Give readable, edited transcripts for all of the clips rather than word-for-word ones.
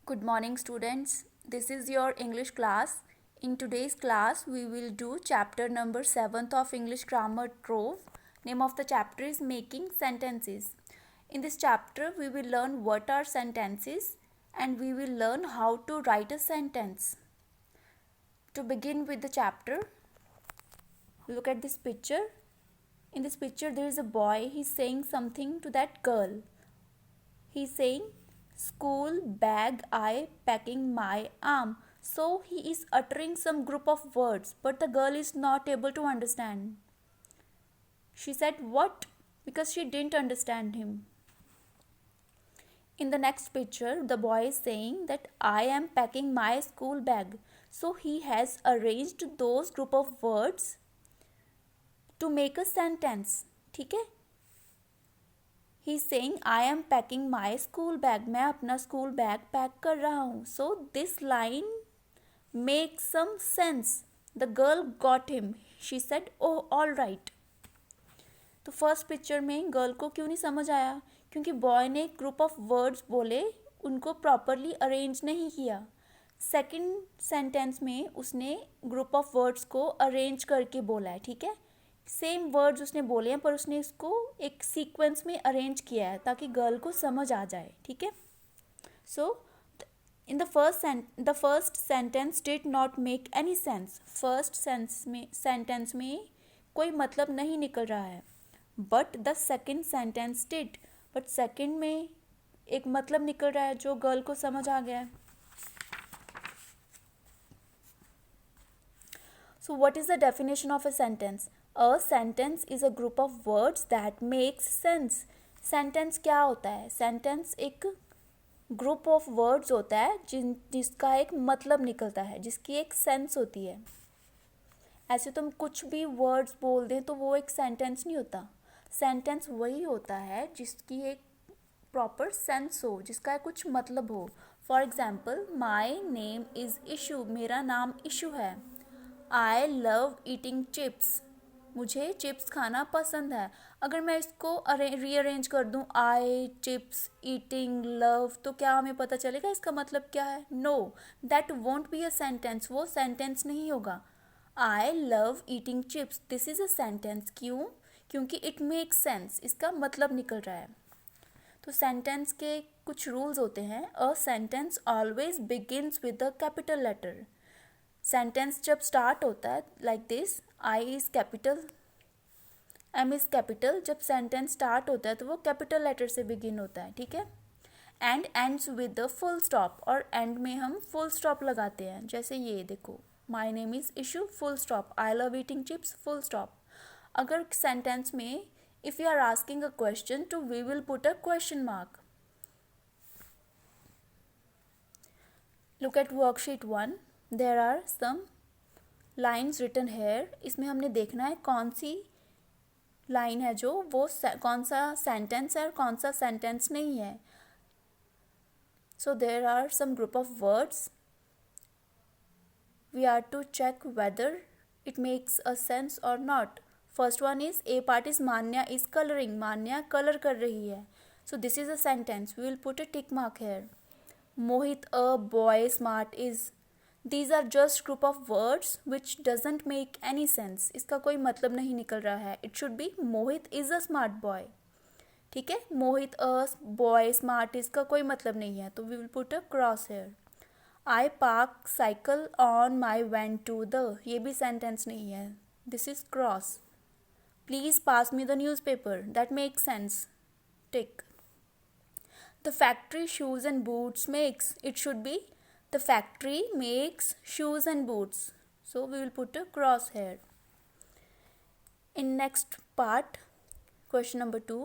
Good morning, students. This is your English class. In today's class, we will do chapter number 7th of English Grammar Trove. Name of the chapter is Making Sentences. In this chapter, we will learn what are sentences and we will learn how to write a sentence. To begin with the chapter, look at this picture. In this picture, there is a boy. He's saying something to that girl. He's saying, school bag I packing my arm. So he is uttering some group of words, but the girl is not able to understand. She said, what? Because she didn't understand him. In the next picture, the boy is saying that I am packing my school bag. So he has arranged those group of words to make a sentence. ठीक है? He is saying I am packing my school bag. मैं अपना school bag pack कर रहा हूँ. So this line makes some sense. The girl got him. She said, oh, all right. तो first picture में girl को क्यों नहीं समझ आया? क्योंकि बॉय ने ग्रुप ऑफ वर्ड्स बोले, उनको प्रॉपरली अरेंज नहीं किया. सेकंड सेंटेंस में उसने ग्रुप ऑफ वर्ड्स को अरेंज करके बोला है. ठीक है, सेम वर्ड्स उसने बोले हैं पर उसने इसको एक सीक्वेंस में अरेंज किया है ताकि गर्ल को समझ आ जाए. ठीक है, so in the first sentence did not make any sense. First sentence में कोई मतलब नहीं निकल रहा है. But the second sentence did. But second में एक मतलब निकल रहा है जो गर्ल को समझ आ गया है. So what is the definition of a sentence? A sentence is a group of words that makes sense. Sentence क्या होता है? Sentence एक ग्रुप ऑफ वर्ड्स होता है जिसका एक मतलब निकलता है, जिसकी एक सेंस होती है. ऐसे तुम कुछ भी वर्ड्स बोल दें तो वो एक सेंटेंस नहीं होता. सेंटेंस वही होता है जिसकी एक प्रॉपर सेंस हो, जिसका कुछ मतलब हो. For example, my name is issue. मेरा नाम इशू है. आई लव ईटिंग चिप्स. मुझे चिप्स खाना पसंद है. अगर मैं इसको रीअरेंज कर दूं, आई चिप्स ईटिंग लव, तो क्या हमें पता चलेगा इसका मतलब क्या है? No, that won't be a sentence. वो सेंटेंस नहीं होगा. I love eating chips, this is a sentence. क्यों? क्योंकि इट मेक सेंस, इसका मतलब निकल रहा है. तो सेंटेंस के कुछ रूल्स होते हैं. A sentence always begins with a capital letter. Sentence जब स्टार्ट होता है like this, I is capital, M is capital. जब सेंटेंस स्टार्ट होता है तो वो कैपिटल लेटर से बिगिन होता है. ठीक है, and ends with the full stop. और एंड में हम फुल स्टॉप लगाते हैं. जैसे ये देखो, my name is Ishu full stop, I love eating chips full stop. अगर सेंटेंस में if you are asking a question तो we will put a question mark. Look at worksheet 1. There are some lines written here. इसमें हमने देखना है कौन सी line है जो वो कौन सा सेंटेंस है और कौन सा सेंटेंस नहीं है. So there are some group of words. We are to check whether it makes a sense और नॉट. First one is a part is Manya is colouring. Manya colour कर रही है. So this is a sentence. We will put a tick mark here. Mohit a boy smart is. These are just group of words which doesn't make any sense. इसका कोई मतलब नहीं निकल रहा है. It should be Mohit is a smart boy. ठीक है, मोहित a boy smart इसका कोई मतलब नहीं है, तो we will put a cross here. I park cycle on my van to the. ये भी sentence नहीं है. This is cross. Please pass me the newspaper. That makes sense. Tick. The factory shoes and boots makes. It should be the factory makes shoes and boots. So we will put a cross here. In next part, question number 2.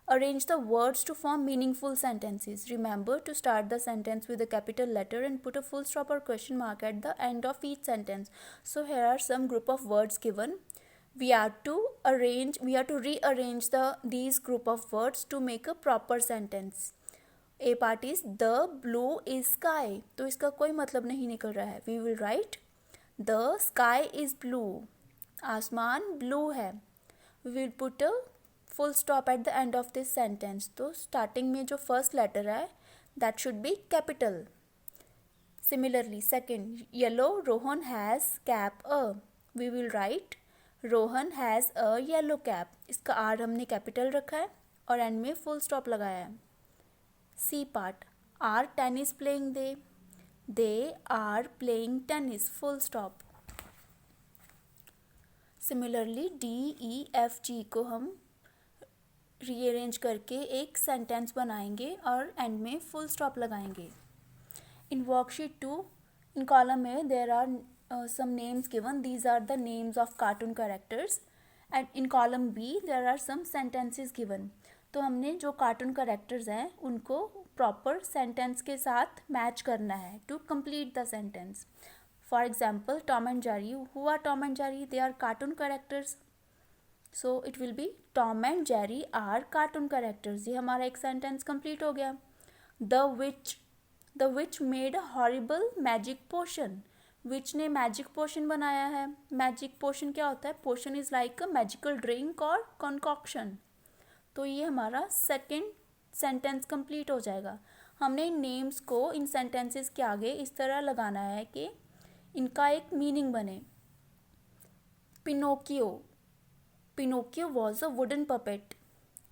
Arrange the words to form meaningful sentences. Remember to start the sentence with a capital letter and put a full stop or question mark at the end of each sentence. So here are some group of words given. We are to rearrange these group of words to make a proper sentence. A part is the blue is sky. तो इसका कोई मतलब नहीं निकल रहा है. We will write the sky is blue. आसमान blue है. We will put a full stop at the end of this sentence. तो स्टार्टिंग में जो फर्स्ट लेटर है that should be capital. Similarly, second, yellow, Rohan has cap a. We will write Rohan has a yellow cap. इसका R हमने capital रखा है और end में फुल स्टॉप लगाया है. C part, are tennis playing they? They are playing tennis, full stop. Similarly, D, E, F, G को हम रीअरेंज करके एक सेंटेंस बनाएंगे और एंड में फुल स्टॉप लगाएंगे. In worksheet 2, in column A, there are some names given. These are the names of cartoon characters. And in column B, there are some sentences given. तो हमने जो cartoon characters हैं उनको proper sentence के साथ match करना है to complete the sentence. For example, Tom and Jerry. Who are Tom and Jerry? They are cartoon characters. So it will be Tom and Jerry are cartoon characters. ये हमारा एक sentence complete हो गया. The witch made a horrible magic potion. Witch ने magic पोशन बनाया है. Magic potion क्या होता है? Potion is like a magical drink और कॉन्कॉक्शन. तो ये हमारा सेकेंड सेंटेंस कंप्लीट हो जाएगा. हमने इन नेम्स को इन सेंटेंसेस के आगे इस तरह लगाना है कि इनका एक मीनिंग बने. Pinocchio. Pinocchio was a wooden puppet.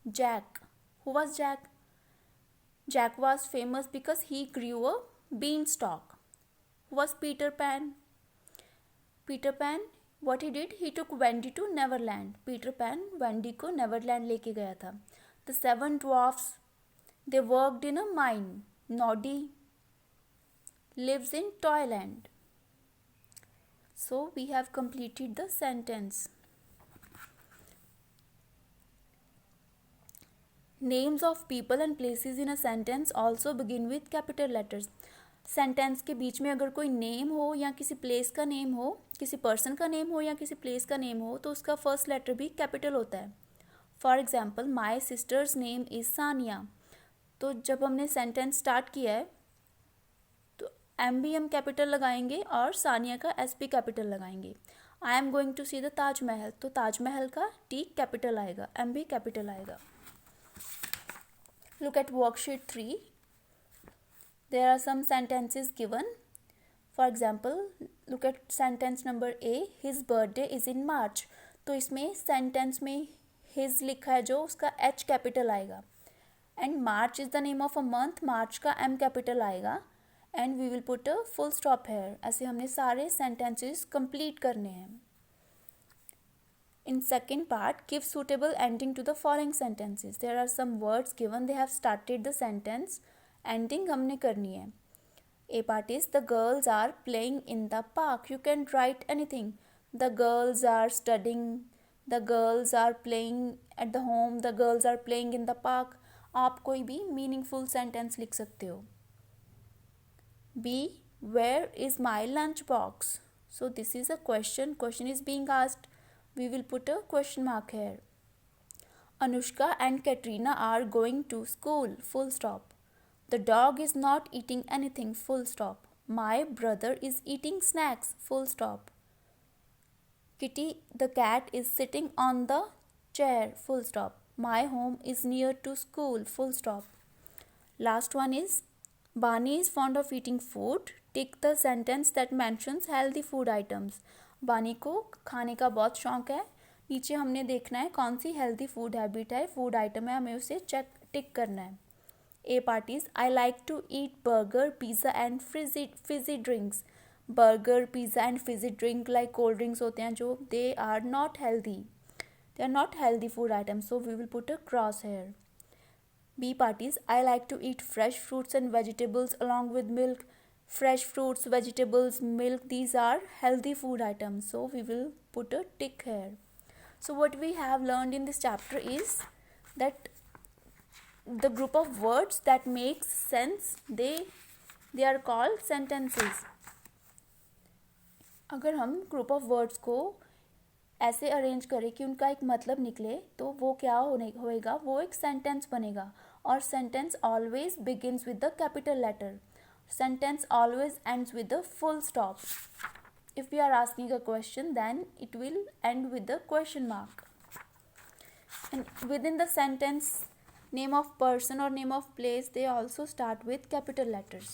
Jack. Who was Jack? Jack was famous because he grew a beanstalk. Who was Peter Pan? Peter Pan, what he did, he took Wendy to Neverland. Peter Pan Wendy को Neverland लेके गया था. The seven dwarfs, they worked in a mine. Noddy lives in Toyland. So we have completed the sentence. Names of people and places in a sentence also begin with capital letters. Sentence के बीच में अगर कोई name हो या किसी place का name हो, किसी पर्सन का नेम हो या किसी प्लेस का नेम हो, तो उसका फर्स्ट लेटर भी कैपिटल होता है. For example, my sisters name is Sania. तो जब हमने सेंटेंस स्टार्ट किया है तो एम भी हम कैपिटल लगाएंगे और सानिया का एस भी कैपिटल लगाएंगे. I am going to see the Taj Mahal. तो ताजमहल का टी कैपिटल आएगा, एम भी कैपिटल आएगा. Look at worksheet 3. There are some sentences given. For example, look at sentence number A. His birthday is in March. तो इसमें sentence में his लिखा है जो उसका H कैपिटल आएगा. And March is the name of a month. March का M capital आएगा. And we will put a full stop here. ऐसे हमने सारे sentences complete करने हैं. In second part, give suitable ending to the following sentences. There are some words given. They have started the sentence. Ending हमने करनी है. A part is the girls are playing in the park. You can write anything. The girls are studying. The girls are playing at the home. The girls are playing in the park. आप कोई भी meaningful sentence लिख सकते हो. B, where is my lunch box. So this is a question. Question is being asked. We will put a question mark hair. Anushka and Katrina are going to school. Full stop. The dog is not eating anything, full stop. My brother is eating snacks, full stop. Kitty the cat is sitting on the chair, full stop. My home is near to school, full stop. Last one is Bani is fond of eating food. Tick the sentence that mentions healthy food items. बानी को खाने का बहुत शौक है. नीचे हमने देखना है कौन सी हेल्दी फूड हैबिट है, फूड आइटम है, हमें उसे टिक करना है. A part is I like to eat burger, pizza and fizzy drinks. Burger, pizza and fizzy drink like cold drinks होते हैं जो they are not healthy. They are not healthy food items, so we will put a cross here. B part is I like to eat fresh fruits and vegetables along with milk. Fresh fruits, vegetables, milk, these are healthy food items, so we will put a tick here. So what we have learned in this chapter is that the group of words that makes sense, they are called sentences. अगर हम group of words को ऐसे arrange करें कि उनका एक मतलब निकले तो वो क्या होएगा, वो एक सेंटेंस बनेगा. और sentence always begins with the capital letter. Sentence always ends with the full stop. If we are asking a question then it will end with the question mark. And within the sentence, name of person or name of place, they also start with capital letters.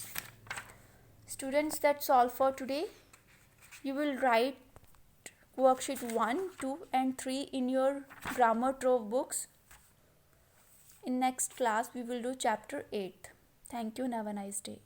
Students, that's all for today. You will write worksheet 1, 2 and 3 in your grammar trove books. In next class we will do chapter 8. Thank you and have a nice day.